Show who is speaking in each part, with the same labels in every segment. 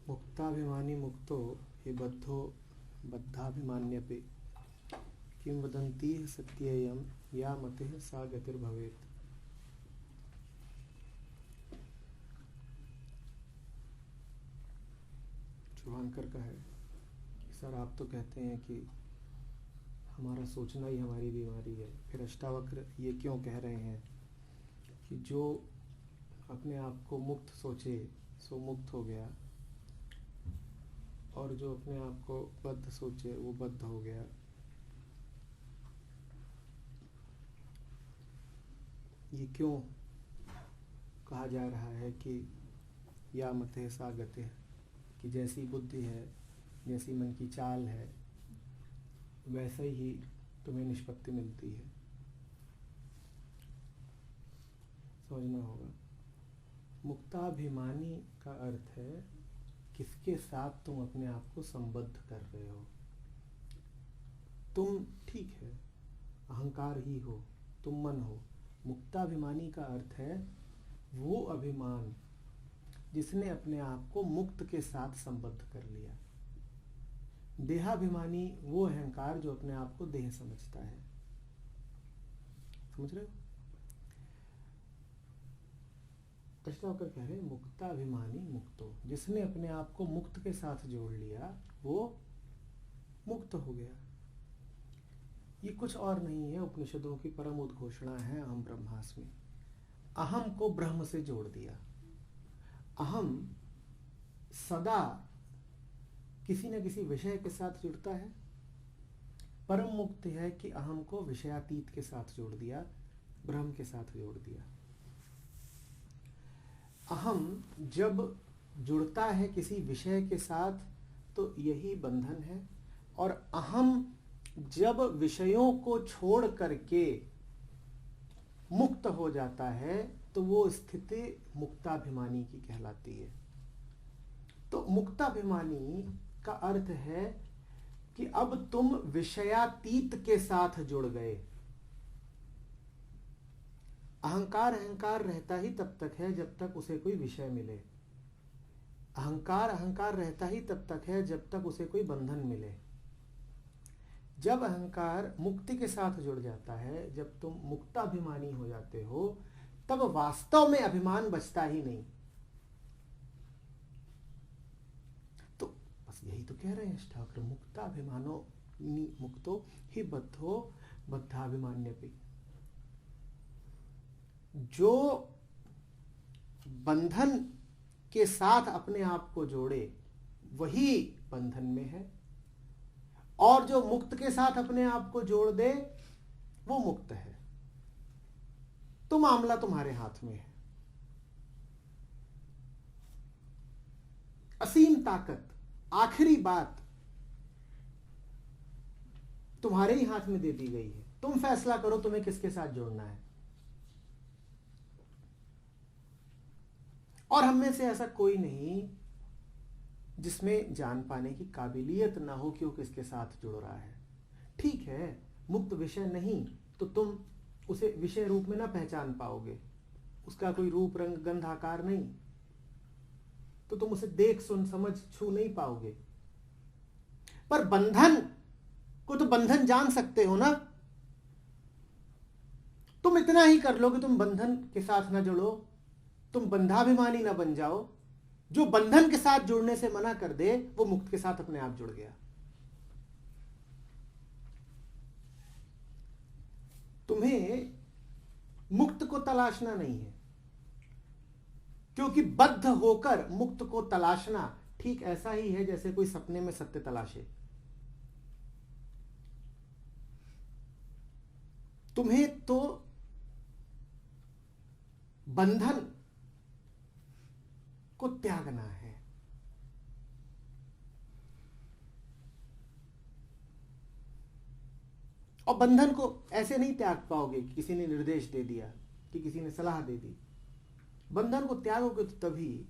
Speaker 1: मुक्ताभिमानी मुक्तो हि बद्धो बद्धाभिमान्यपि किं वदन्ति सत्येयं या मतिः सा गतिर्भवेत्। शुभांकर का है कि सर आप तो कहते हैं कि हमारा सोचना ही हमारी बीमारी है, फिर अष्टावक्र ये क्यों कह रहे हैं कि जो अपने आप को मुक्त सोचे सो मुक्त हो गया, और जो अपने आप को बद्ध सोचे वो बद्ध हो गया। ये क्यों कहा जा रहा है कि या मते सा गते, कि जैसी बुद्धि है, जैसी मन की चाल है, वैसे ही तुम्हें निष्पत्ति मिलती है। समझना होगा। मुक्ताभिमानी का अर्थ है किसके साथ तुम अपने आप को संबद्ध कर रहे हो। तुम ठीक है अहंकार ही हो, तुम मन हो। मुक्ताभिमानी का अर्थ है वो अभिमान जिसने अपने आप को मुक्त के साथ संबद्ध कर लिया। देहाभिमानी वो अहंकार जो अपने आप को देह समझता है। समझ रहे हो? अष्टावक्र कह रहे मुक्ताभिमानी मुक्तो, जिसने अपने आप को मुक्त के साथ जोड़ लिया वो मुक्त हो गया। ये कुछ और नहीं है, उपनिषदों की परम उद्घोषणा है अहम ब्रह्मास्मि। अहम को ब्रह्म से जोड़ दिया। अहम सदा किसी न किसी विषय के साथ जुड़ता है। परम मुक्ति है कि अहम को विषयातीत के साथ जोड़ दिया, ब्रह्म के साथ जोड़ दिया। अहम जब जुड़ता है किसी विषय के साथ तो यही बंधन है, और अहम जब विषयों को छोड़ करके मुक्त हो जाता है तो वो स्थिति मुक्ताभिमानी की कहलाती है। तो मुक्ताभिमानी का अर्थ है कि अब तुम विषयातीत के साथ जुड़ गए। अहंकार अहंकार रहता ही तब तक है जब तक उसे कोई विषय मिले। अहंकार अहंकार रहता ही तब तक है जब तक उसे कोई बंधन मिले। जब अहंकार मुक्ति के साथ जुड़ जाता है, जब तुम मुक्ताभिमानी हो जाते हो, तब वास्तव में अभिमान बचता ही नहीं। तो बस यही तो कह रहे हैं अष्टावक्र, मुक्ताभिमानो मुक्तो हि बद्धो बद्धाभिमान्यपि। जो बंधन के साथ अपने आप को जोड़े वही बंधन में है, और जो मुक्त के साथ अपने आप को जोड़ दे वो मुक्त है। तो मामला तुम्हारे हाथ में है। असीम ताकत, आखिरी बात तुम्हारे ही हाथ में दे दी गई है। तुम फैसला करो तुम्हें किसके साथ जोड़ना है। और हम में से ऐसा कोई नहीं जिसमें जान पाने की काबिलियत ना हो कि वो किसके साथ जुड़ रहा है। ठीक है, मुक्त विषय नहीं तो तुम उसे विषय रूप में ना पहचान पाओगे, उसका कोई रूप रंग गंध आकार नहीं, तो तुम उसे देख सुन समझ छू नहीं पाओगे। पर बंधन को तो बंधन जान सकते हो ना। तुम इतना ही कर लो कि तुम बंधन के साथ ना जुड़ो, तुम बंधाभिमानी ना बन जाओ। जो बंधन के साथ जुड़ने से मना कर दे वो मुक्त के साथ अपने आप जुड़ गया। तुम्हें मुक्त को तलाशना नहीं है, क्योंकि बद्ध होकर मुक्त को तलाशना ठीक ऐसा ही है जैसे कोई सपने में सत्य तलाशे। तुम्हें तो बंधन को त्यागना है। और बंधन को ऐसे नहीं त्याग पाओगे कि किसी ने निर्देश दे दिया, कि किसी ने सलाह दे दी। बंधन को त्यागोगे तो तभी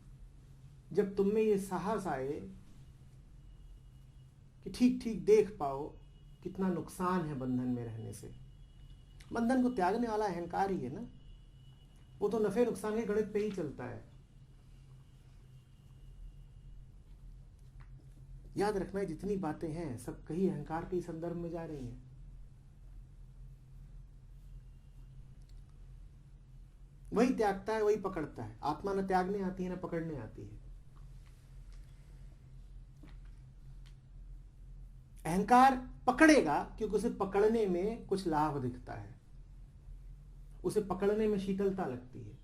Speaker 1: जब तुम में ये साहस आए कि ठीक ठीक देख पाओ कितना नुकसान है बंधन में रहने से। बंधन को त्यागने वाला अहंकार ही है ना, वो तो नफे नुकसान के गणित पे ही चलता है। याद रखना है जितनी बातें हैं सब कहीं अहंकार के संदर्भ में जा रही हैं। वही त्यागता है, वही पकड़ता है। आत्मा न त्यागने आती है न पकड़ने आती है। अहंकार पकड़ेगा क्योंकि उसे पकड़ने में कुछ लाभ दिखता है, उसे पकड़ने में शीतलता लगती है।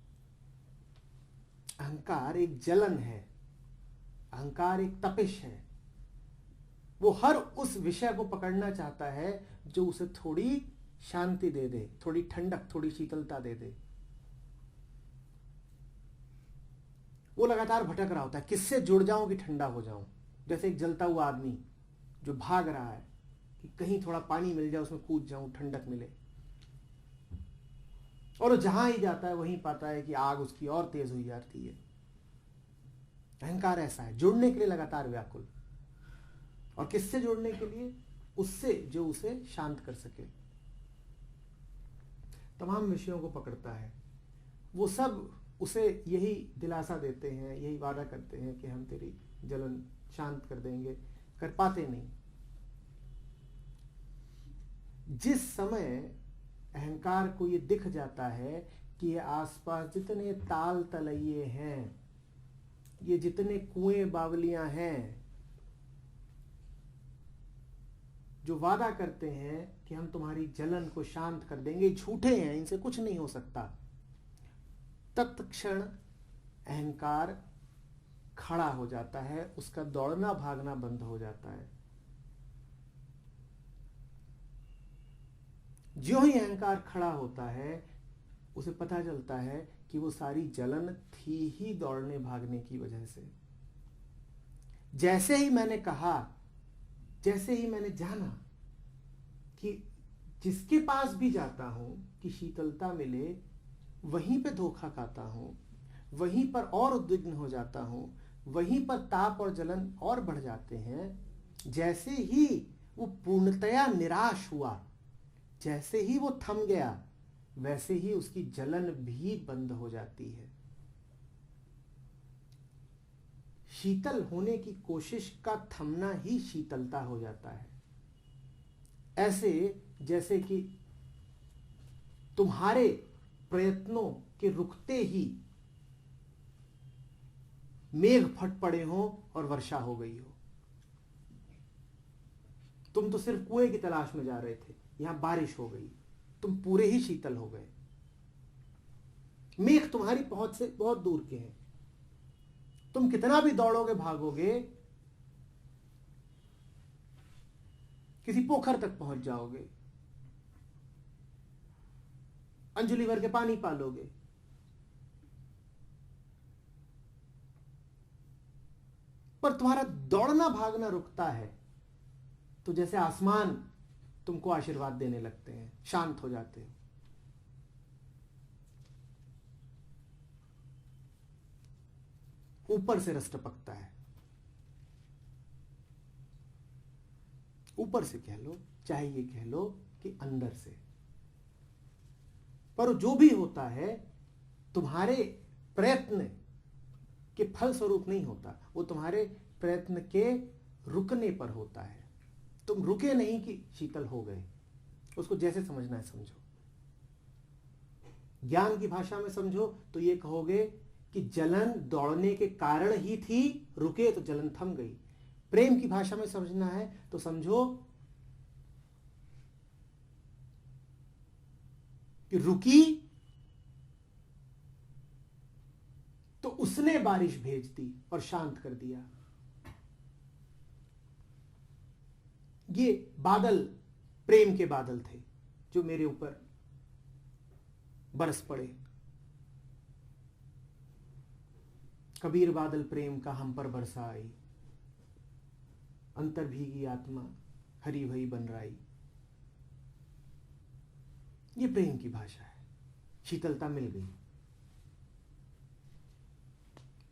Speaker 1: अहंकार एक जलन है, अहंकार एक तपिश है। वो हर उस विषय को पकड़ना चाहता है जो उसे थोड़ी शांति दे दे, थोड़ी ठंडक, थोड़ी शीतलता दे दे। वो लगातार भटक रहा होता है, किससे जुड़ जाऊं कि ठंडा हो जाऊं। जैसे एक जलता हुआ आदमी जो भाग रहा है कि कहीं थोड़ा पानी मिल जाए, उसमें कूद जाऊं, ठंडक मिले। और वो जहां ही जाता है वहीं पाता है कि आग उसकी और तेज हुई जाती है। अहंकार ऐसा है, जुड़ने के लिए लगातार व्याकुल। और किससे जुड़ने के लिए? उससे जो उसे शांत कर सके। तमाम विषयों को पकड़ता है। वो सब उसे यही दिलासा देते हैं, यही वादा करते हैं कि हम तेरी जलन शांत कर देंगे, कर पाते नहीं। जिस समय अहंकार को ये दिख जाता है कि ये आसपास जितने ताल तलैये हैं, ये जितने कुएं बावलियां हैं जो वादा करते हैं कि हम तुम्हारी जलन को शांत कर देंगे, झूठे हैं, इनसे कुछ नहीं हो सकता, तत्क्षण अहंकार खड़ा हो जाता है, उसका दौड़ना भागना बंद हो जाता है। जो ही अहंकार खड़ा होता है उसे पता चलता है कि वो सारी जलन थी ही दौड़ने भागने की वजह से। जैसे ही मैंने कहा, जैसे ही मैंने जाना कि जिसके पास भी जाता हूं कि शीतलता मिले, वहीं पे धोखा खाता हूं, वहीं पर और उद्विग्न हो जाता हूं, वहीं पर ताप और जलन और बढ़ जाते हैं। जैसे ही वो पूर्णतया निराश हुआ, जैसे ही वो थम गया, वैसे ही उसकी जलन भी बंद हो जाती है। शीतल होने की कोशिश का थमना ही शीतलता हो जाता है। ऐसे जैसे कि तुम्हारे प्रयत्नों के रुकते ही मेघ फट पड़े हो और वर्षा हो गई हो। तुम तो सिर्फ कुएं की तलाश में जा रहे थे, यहां बारिश हो गई, तुम पूरे ही शीतल हो गए। मेघ तुम्हारी पहुंच से बहुत दूर के हैं, तुम कितना भी दौड़ोगे भागोगे, किसी पोखर तक पहुंच जाओगे, अंजुलि भर के पानी पालोगे, पर तुम्हारा दौड़ना भागना रुकता है तो जैसे आसमान तुमको आशीर्वाद देने लगते हैं, शांत हो जाते हो। ऊपर से रस टपकता है, ऊपर से कह लो चाहे ये कह लो कि अंदर से। पर जो भी होता है तुम्हारे प्रयत्न के फल स्वरूप नहीं होता, वो तुम्हारे प्रयत्न के रुकने पर होता है। तुम रुके नहीं कि शीतल हो गए, उसको जैसे समझना है समझो। ज्ञान की भाषा में समझो तो ये कहोगे कि जलन दौड़ने के कारण ही थी, रुके तो जलन थम गई। प्रेम की भाषा में समझना है तो समझो कि रुकी तो उसने बारिश भेज दी और शांत कर दिया। ये बादल प्रेम के बादल थे जो मेरे ऊपर बरस पड़े। कबीर बादल प्रेम का हम पर बरसा आई, अंतर भीगी आत्मा हरी भई बन राई। ये प्रेम की भाषा है। शीतलता मिल गई,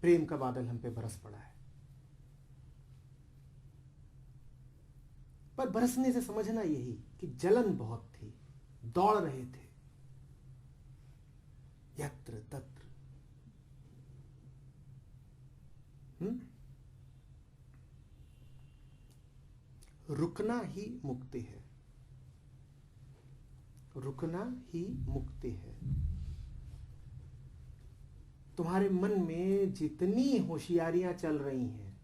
Speaker 1: प्रेम का बादल हम पे बरस पड़ा है। पर बरसने से समझना यही कि जलन बहुत थी, दौड़ रहे थे यत्र तत्र। रुकना ही मुक्ति है, रुकना ही मुक्ति है। तुम्हारे मन में जितनी होशियारियां चल रही हैं,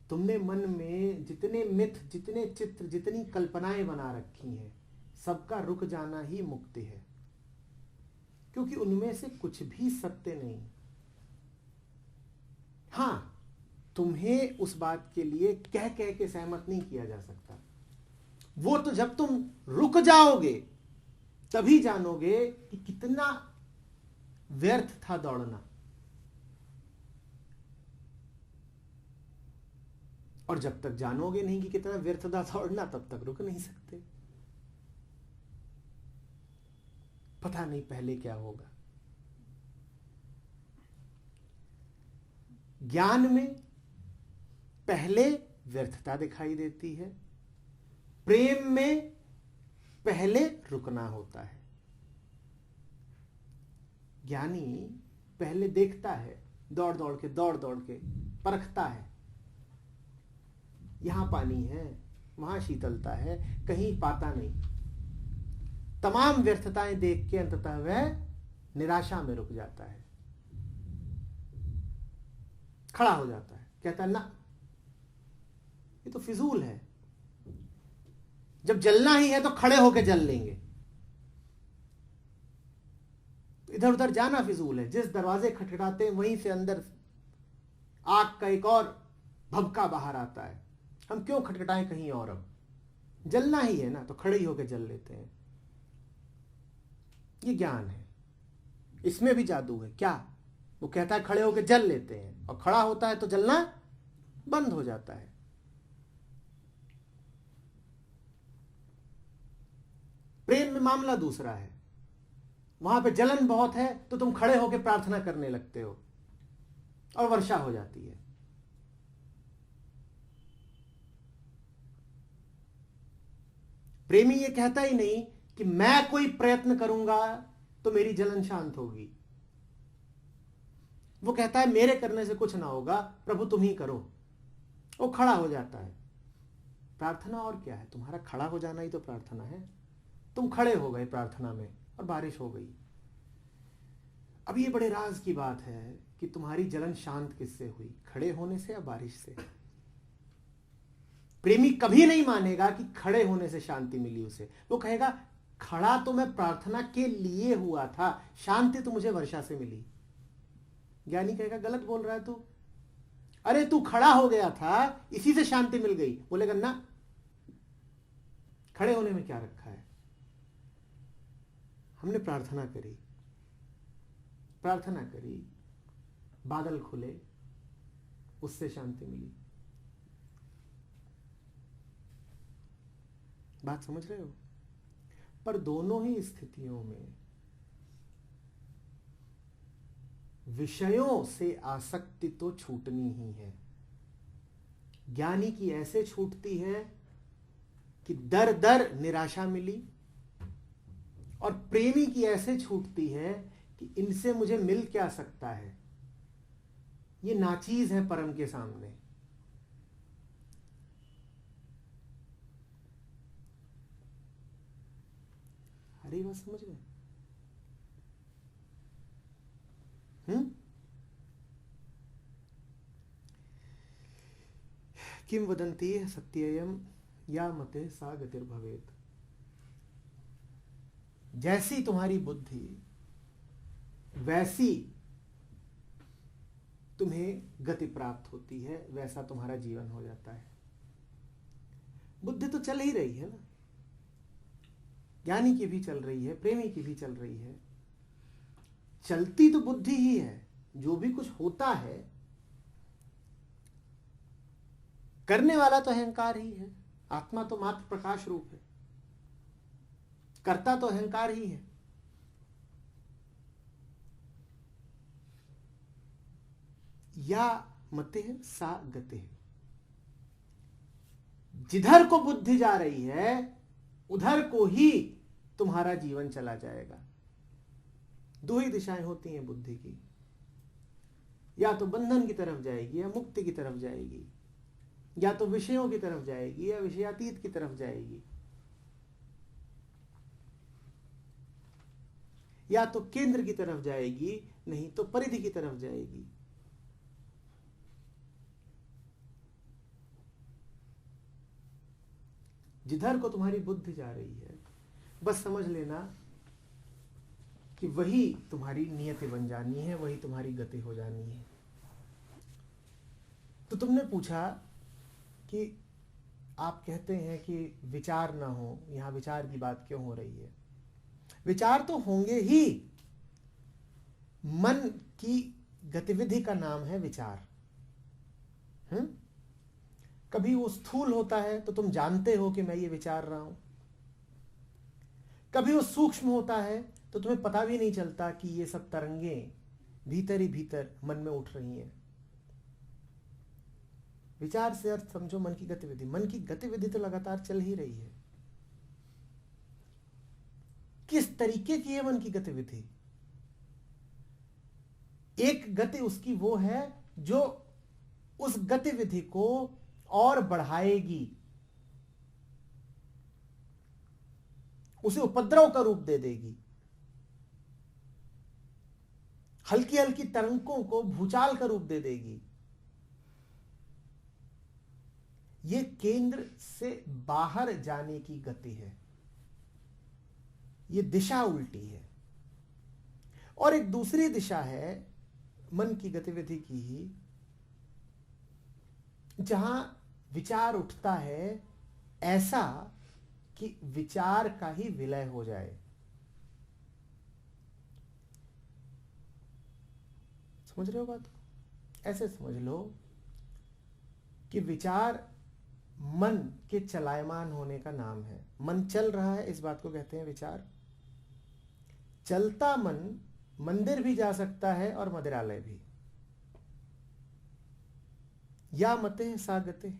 Speaker 1: तुमने मन में जितने मिथ, जितने चित्र, जितनी कल्पनाएं बना रखी हैं, सबका रुक जाना ही मुक्ति है, क्योंकि उनमें से कुछ भी सत्य नहीं। हां, तुम्हें उस बात के लिए कह कह के सहमत नहीं किया जा सकता। वो तो जब तुम रुक जाओगे तभी जानोगे कि कितना व्यर्थ था दौड़ना। और जब तक जानोगे नहीं कि कितना व्यर्थ था दौड़ना, तब तक रुक नहीं सकते। पता नहीं पहले क्या होगा। ज्ञान में पहले व्यर्थता दिखाई देती है, प्रेम में पहले रुकना होता है। ज्ञानी पहले देखता है, दौड़ दौड़ के परखता है, यहां पानी है, वहां शीतलता है, कहीं पाता नहीं। तमाम व्यर्थताएं देख के अंततः वह निराशा में रुक जाता है, खड़ा हो जाता है, कहता है ना, ये तो फिजूल है। जब जलना ही है तो खड़े होकर जल लेंगे, इधर उधर जाना फिजूल है। जिस दरवाजे खटखटाते हैं वहीं से अंदर आग का एक और भभका बाहर आता है। हम क्यों खटखटाएं कहीं और? अब जलना ही है ना, तो खड़े ही होकर जल लेते हैं। ये ज्ञान है, इसमें भी जादू है। क्या? वो कहता है खड़े होकर जल लेते हैं, और खड़ा होता है तो जलना बंद हो जाता है। प्रेम में मामला दूसरा है। वहां पे जलन बहुत है तो तुम खड़े होकर प्रार्थना करने लगते हो और वर्षा हो जाती है। प्रेमी ये कहता ही नहीं कि मैं कोई प्रयत्न करूंगा तो मेरी जलन शांत होगी। वो कहता है मेरे करने से कुछ ना होगा, प्रभु तुम ही करो। वो खड़ा हो जाता है। प्रार्थना और क्या है? तुम्हारा खड़ा हो जाना ही तो प्रार्थना है। तुम खड़े हो गए प्रार्थना में और बारिश हो गई। अब ये बड़े राज की बात है कि तुम्हारी जलन शांत किससे हुई, खड़े होने से या बारिश से? प्रेमी कभी नहीं मानेगा कि खड़े होने से शांति मिली उसे। वो कहेगा खड़ा तो मैं प्रार्थना के लिए हुआ था, शांति तो मुझे वर्षा से मिली। ज्ञानी कहेगा गलत बोल रहा है तू, अरे तू खड़ा हो गया था, इसी से शांति मिल गई। बोलेगा ना, खड़े होने में क्या रखा है? हमने प्रार्थना करी, बादल खुले, उससे शांति मिली। बात समझ रहे हो? पर दोनों ही स्थितियों में विषयों से आसक्ति तो छूटनी ही है। ज्ञानी की ऐसे छूटती है कि दर दर निराशा मिली, और प्रेमी की ऐसे छूटती है कि इनसे मुझे मिल क्या सकता है, ये नाचीज है परम के सामने। अरे बात समझ गए? किम वदन्ति सत्ययम या मते सा गतिर्भवेत्। जैसी तुम्हारी बुद्धि वैसी तुम्हें गति प्राप्त होती है, वैसा तुम्हारा जीवन हो जाता है। बुद्धि तो चल ही रही है ना, ज्ञानी की भी चल रही है, प्रेमी की भी चल रही है। चलती तो बुद्धि ही है। जो भी कुछ होता है, करने वाला तो अहंकार ही है। आत्मा तो मात्र प्रकाश रूप है, करता तो अहंकार ही है। या मते सा गते, जिधर को बुद्धि जा रही है उधर को ही तुम्हारा जीवन चला जाएगा। दो ही दिशाएं होती हैं बुद्धि की, या तो बंधन की तरफ जाएगी या मुक्ति की तरफ जाएगी। या तो विषयों की तरफ जाएगी या विषयातीत की तरफ जाएगी, या तो केंद्र की तरफ जाएगी, नहीं तो परिधि की तरफ जाएगी। जिधर को तुम्हारी बुद्धि जा रही है, बस समझ लेना कि वही तुम्हारी नियति बन जानी है, वही तुम्हारी गति हो जानी है। तो तुमने पूछा कि आप कहते हैं कि विचार ना हो, यहां विचार की बात क्यों हो रही है? विचार तो होंगे ही, मन की गतिविधि का नाम है विचार। कभी वो स्थूल होता है तो तुम जानते हो कि मैं ये विचार रहा हूं, कभी वो सूक्ष्म होता है तो तुम्हें पता भी नहीं चलता कि ये सब तरंगें भीतर ही भीतर मन में उठ रही हैं। विचार से अर्थ समझो मन की गतिविधि। मन की गतिविधि तो लगातार चल ही रही है। किस तरीके की है मन की गतिविधि? एक गति उसकी वो है जो उस गतिविधि को और बढ़ाएगी, उसे उपद्रव का रूप दे देगी, हल्की हल्की तरंगों को भूचाल का रूप दे देगी। ये केंद्र से बाहर जाने की गति है, ये दिशा उल्टी है। और एक दूसरी दिशा है मन की गतिविधि की ही, जहां विचार उठता है ऐसा कि विचार का ही विलय हो जाए। समझ रहे हो बात? ऐसे समझ लो कि विचार मन के चलायमान होने का नाम है। मन चल रहा है, इस बात को कहते हैं विचार। चलता मन मंदिर भी जा सकता है और मदिरालय भी। या मते सा गते,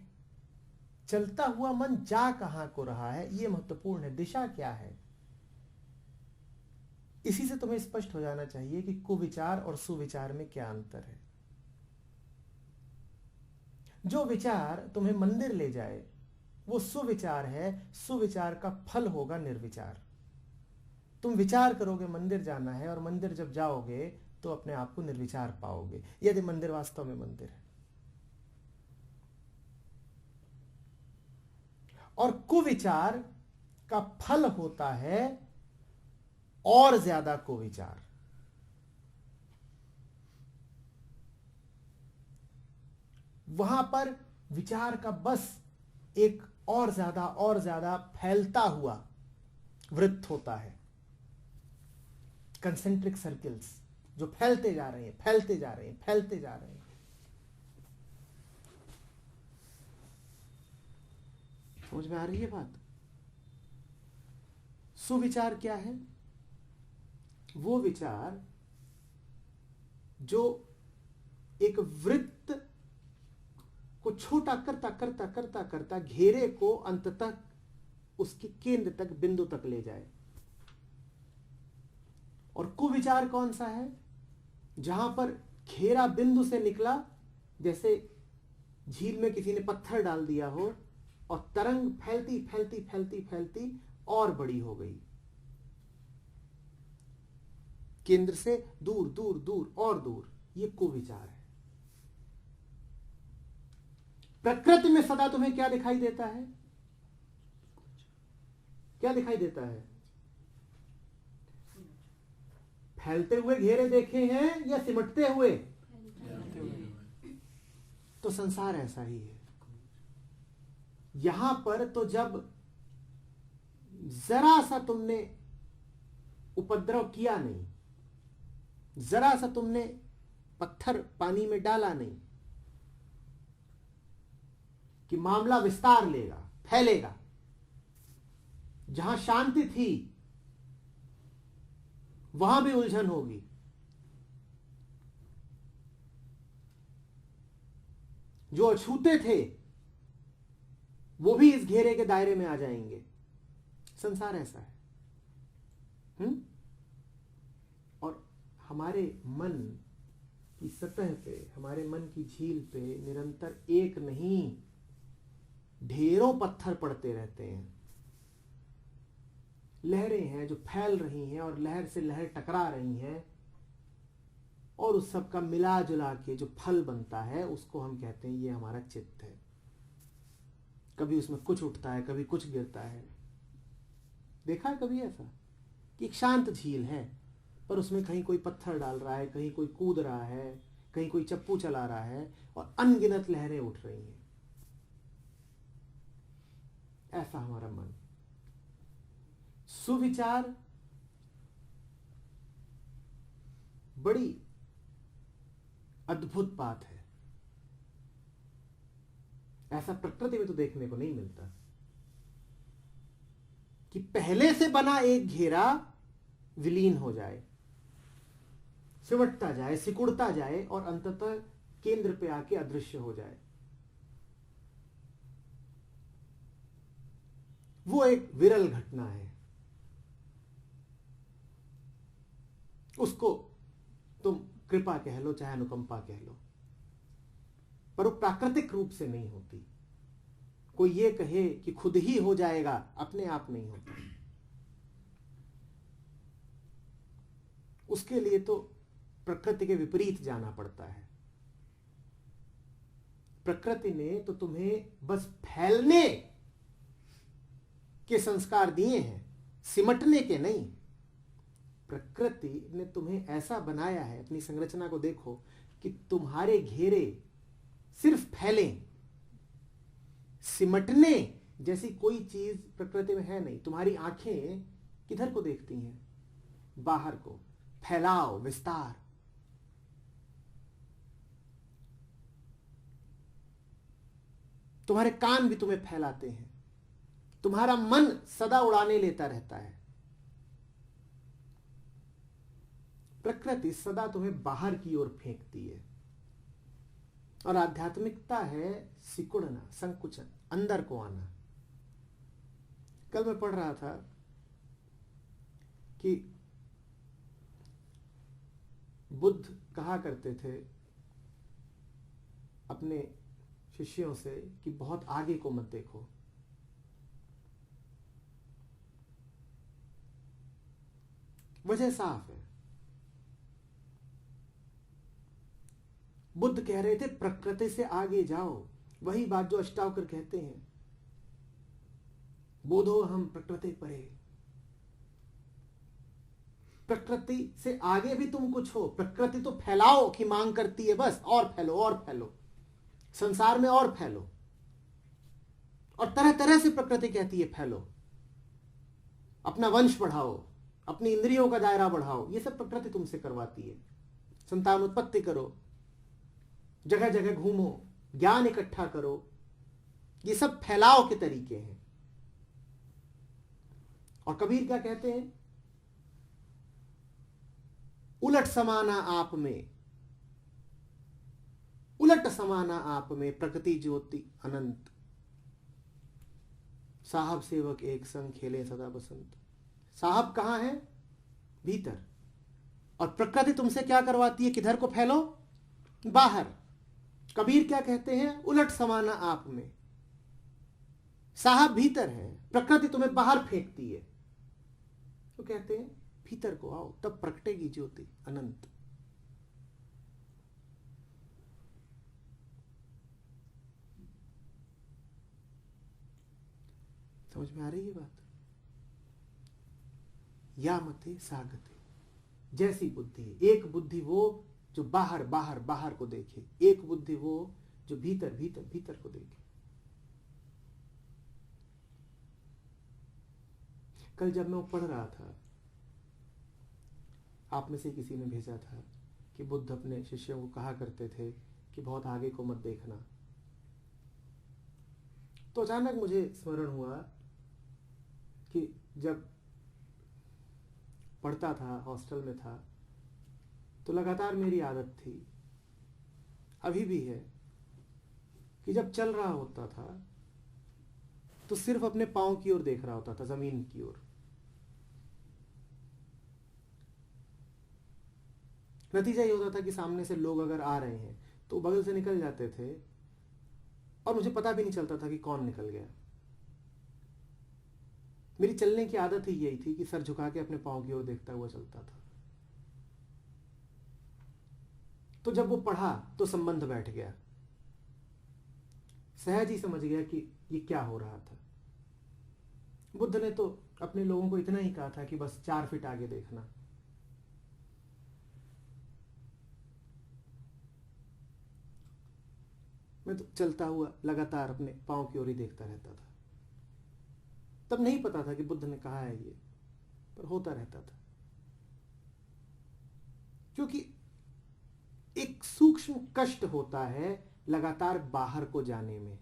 Speaker 1: चलता हुआ मन जा कहां को रहा है, यह महत्वपूर्ण है। दिशा क्या है, इसी से तुम्हें स्पष्ट हो जाना चाहिए कि कुविचार और सुविचार में क्या अंतर है। जो विचार तुम्हें मंदिर ले जाए वो सुविचार है, सुविचार का फल होगा निर्विचार। तुम विचार करोगे मंदिर जाना है और मंदिर जब जाओगे तो अपने आप को निर्विचार पाओगे, यदि मंदिर वास्तव में मंदिर है। और कुविचार का फल होता है और ज्यादा कुविचार। वहां पर विचार का बस एक और ज्यादा फैलता हुआ वृत्त होता है, कंसेंट्रिक सर्किल्स जो फैलते जा रहे हैं, फैलते जा रहे हैं, फैलते जा रहे हैं। समझ में आ रही है बात? सुविचार क्या है? वो विचार जो एक वृत्त को छोटा करता करता करता करता घेरे को अंततः उसके केंद्र तक, बिंदु तक ले जाए। और कुविचार कौन सा है? जहां पर घेरा बिंदु से निकला, जैसे झील में किसी ने पत्थर डाल दिया हो और तरंग फैलती फैलती फैलती फैलती और बड़ी हो गई, केंद्र से दूर दूर दूर और दूर। ये कुविचार है। प्रकृति में सदा तुम्हें क्या दिखाई देता है? क्या दिखाई देता है? फैलते हुए घेरे देखे हैं या सिमटते हुए? तो संसार ऐसा ही है। यहां पर तो जब जरा सा तुमने उपद्रव किया नहीं, जरा सा तुमने पत्थर पानी में डाला नहीं, कि मामला विस्तार लेगा, फैलेगा। जहां शांति थी वहां भी उलझन होगी। जो अछूते थे वो भी इस घेरे के दायरे में आ जाएंगे। संसार ऐसा है। और हमारे मन की सतह पे, हमारे मन की झील पे निरंतर एक नहीं ढेरों पत्थर पड़ते रहते हैं, लहरें हैं जो फैल रही हैं और लहर से लहर टकरा रही हैं, और उस सब का मिला जुला के जो फल बनता है उसको हम कहते हैं ये हमारा चित्त है। कभी उसमें कुछ उठता है, कभी कुछ गिरता है। देखा है कभी ऐसा कि एक शांत झील है पर उसमें कहीं कोई पत्थर डाल रहा है, कहीं कोई कूद रहा है, कहीं कोई चप्पू चला रहा है और अनगिनत लहरें उठ रही हैं। ऐसा हमारा मन। सुविचार बड़ी अद्भुत बात है। ऐसा प्रकृति में तो देखने को नहीं मिलता कि पहले से बना एक घेरा विलीन हो जाए, सिमटता जाए, सिकुड़ता जाए और अंततः केंद्र पे आके अदृश्य हो जाए। वो एक विरल घटना है। उसको तुम कृपा कह लो चाहे अनुकंपा कह लो, पर वो प्राकृतिक रूप से नहीं होती। कोई ये कहे कि खुद ही हो जाएगा, अपने आप नहीं होता। उसके लिए तो प्रकृति के विपरीत जाना पड़ता है। प्रकृति ने तो तुम्हें बस फैलने के संस्कार दिए हैं, सिमटने के नहीं। प्रकृति ने तुम्हें ऐसा बनाया है, अपनी संरचना को देखो, कि तुम्हारे घेरे सिर्फ फैलें, सिमटने जैसी कोई चीज प्रकृति में है नहीं। तुम्हारी आंखें किधर को देखती हैं? बाहर को, फैलाव, विस्तार। तुम्हारे कान भी तुम्हें फैलाते हैं। तुम्हारा मन सदा उड़ाने लेता रहता है। प्रकृति सदा तुम्हें बाहर की ओर फेंकती है। और आध्यात्मिकता है सिकुड़ना, संकुचन, अंदर को आना। कल मैं पढ़ रहा था कि बुद्ध कहा करते थे अपने शिष्यों से कि बहुत आगे को मत देखो। वजह साफ है। बुद्ध कह रहे थे प्रकृति से आगे जाओ। वही बात जो अष्टावक्र कहते हैं, बोधो हम प्रकृति परे। प्रकृति से आगे भी तुम कुछ हो। प्रकृति तो फैलाओ की मांग करती है, बस और फैलो और फैलो, संसार में और फैलो। और तरह तरह से प्रकृति कहती है फैलो, अपना वंश बढ़ाओ, अपनी इंद्रियों का दायरा बढ़ाओ। ये सब प्रकृति तुमसे करवाती है। संतान उत्पत्ति करो, जगह जगह घूमो, ज्ञान इकट्ठा करो। ये सब फैलाव के तरीके हैं। और कबीर क्या कहते हैं? उलट समाना आप में, उलट समाना आप में, प्रकृति ज्योति अनंत। साहब सेवक एक संग खेले सदा बसंत। साहब कहां है? भीतर। और प्रकृति तुमसे क्या करवाती है? किधर को फैलो? बाहर। कबीर क्या कहते हैं? उलट समाना आप में। साहब भीतर है, प्रकृति तुम्हें बाहर फेंकती है। तो कहते हैं भीतर को आओ, तब प्रकटेगी ज्योति अनंत। समझ में आ रही है बात? या मते सागते, जैसी बुद्धि। एक बुद्धि वो जो बाहर बाहर बाहर को देखे, एक बुद्धि वो जो भीतर भीतर भीतर को देखे। कल जब मैं वो पढ़ रहा था, आप में से किसी ने भेजा था कि बुद्ध अपने शिष्यों को कहा करते थे कि बहुत आगे को मत देखना। तो अचानक मुझे स्मरण हुआ कि जब पढ़ता था, हॉस्टल में था, तो लगातार मेरी आदत थी, अभी भी है, कि जब चल रहा होता था तो सिर्फ अपने पांव की ओर देख रहा होता था, जमीन की ओर। नतीजा ये होता था कि सामने से लोग अगर आ रहे हैं तो बगल से निकल जाते थे और मुझे पता भी नहीं चलता था कि कौन निकल गया। मेरी चलने की आदत ही यही थी कि सर झुका के अपने पांव की ओर देखता हुआ चलता था। तो जब वो पढ़ा तो संबंध बैठ गया, सहज ही समझ गया कि ये क्या हो रहा था। बुद्ध ने तो अपने लोगों को इतना ही कहा था कि बस 4 फीट आगे देखना। मैं तो चलता हुआ लगातार अपने पांव की ओर ही देखता रहता था। तब नहीं पता था कि बुद्ध ने कहा है ये, पर होता रहता था। क्योंकि एक सूक्ष्म कष्ट होता है लगातार बाहर को जाने में,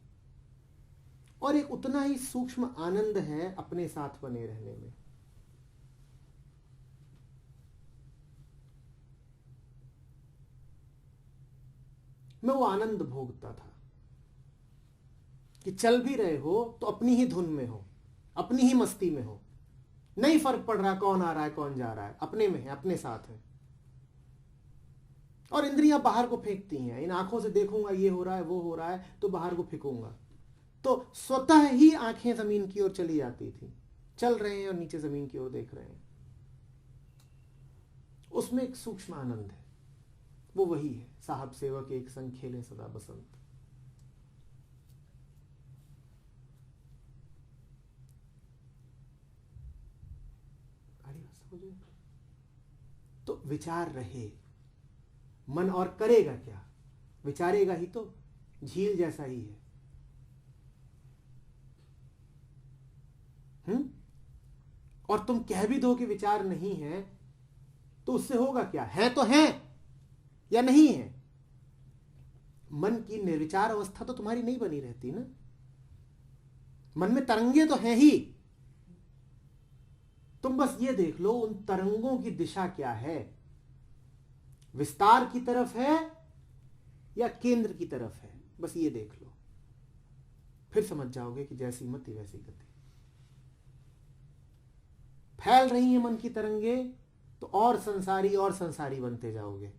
Speaker 1: और एक उतना ही सूक्ष्म आनंद है अपने साथ बने रहने में। मैं वो आनंद भोगता था कि चल भी रहे हो तो अपनी ही धुन में हो, अपनी ही मस्ती में हो, नहीं फर्क पड़ रहा कौन आ रहा है कौन जा रहा है, अपने में है, अपने साथ है। और इंद्रियां बाहर को फेंकती हैं, इन आंखों से देखूंगा ये हो रहा है वो हो रहा है तो बाहर को फेंकूंगा, तो स्वतः ही आंखें जमीन की ओर चली जाती थी। चल रहे हैं और नीचे जमीन की ओर देख रहे हैं, उसमें एक सूक्ष्म आनंद है। वो वही है, साहब सेवक एक संग खेले सदा बसंत। तो विचार रहे मन, और करेगा क्या? विचारेगा ही तो, झील जैसा ही है। और तुम कह भी दो कि विचार नहीं है तो उससे होगा क्या? है तो है या नहीं है? मन की निर्विचार अवस्था तो तुम्हारी नहीं बनी रहती ना। मन में तरंगे तो हैं ही, तुम बस ये देख लो उन तरंगों की दिशा क्या है, विस्तार की तरफ है या केंद्र की तरफ है, बस ये देख लो, फिर समझ जाओगे कि जैसी मति वैसी गति। फैल रही है मन की तरंगे तो और संसारी बनते जाओगे,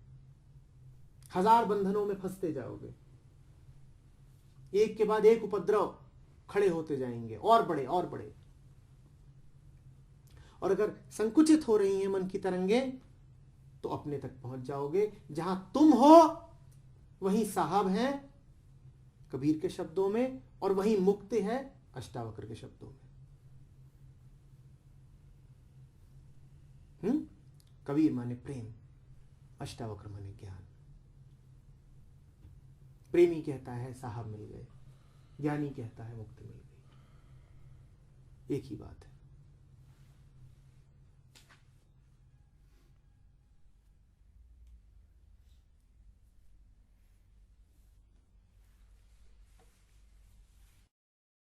Speaker 1: 1000 बंधनों में फंसते जाओगे, एक के बाद एक उपद्रव खड़े होते जाएंगे, और बड़े और बड़े। और अगर संकुचित हो रही हैं मन की तरंगे तो अपने तक पहुंच जाओगे, जहां तुम हो वहीं साहब हैं कबीर के शब्दों में, और वहीं मुक्ति है अष्टावक्र के शब्दों में। कबीर माने प्रेम, अष्टावक्र माने ज्ञान। प्रेमी कहता है साहब मिल गए, ज्ञानी कहता है मुक्ति मिल गई, एक ही बात है।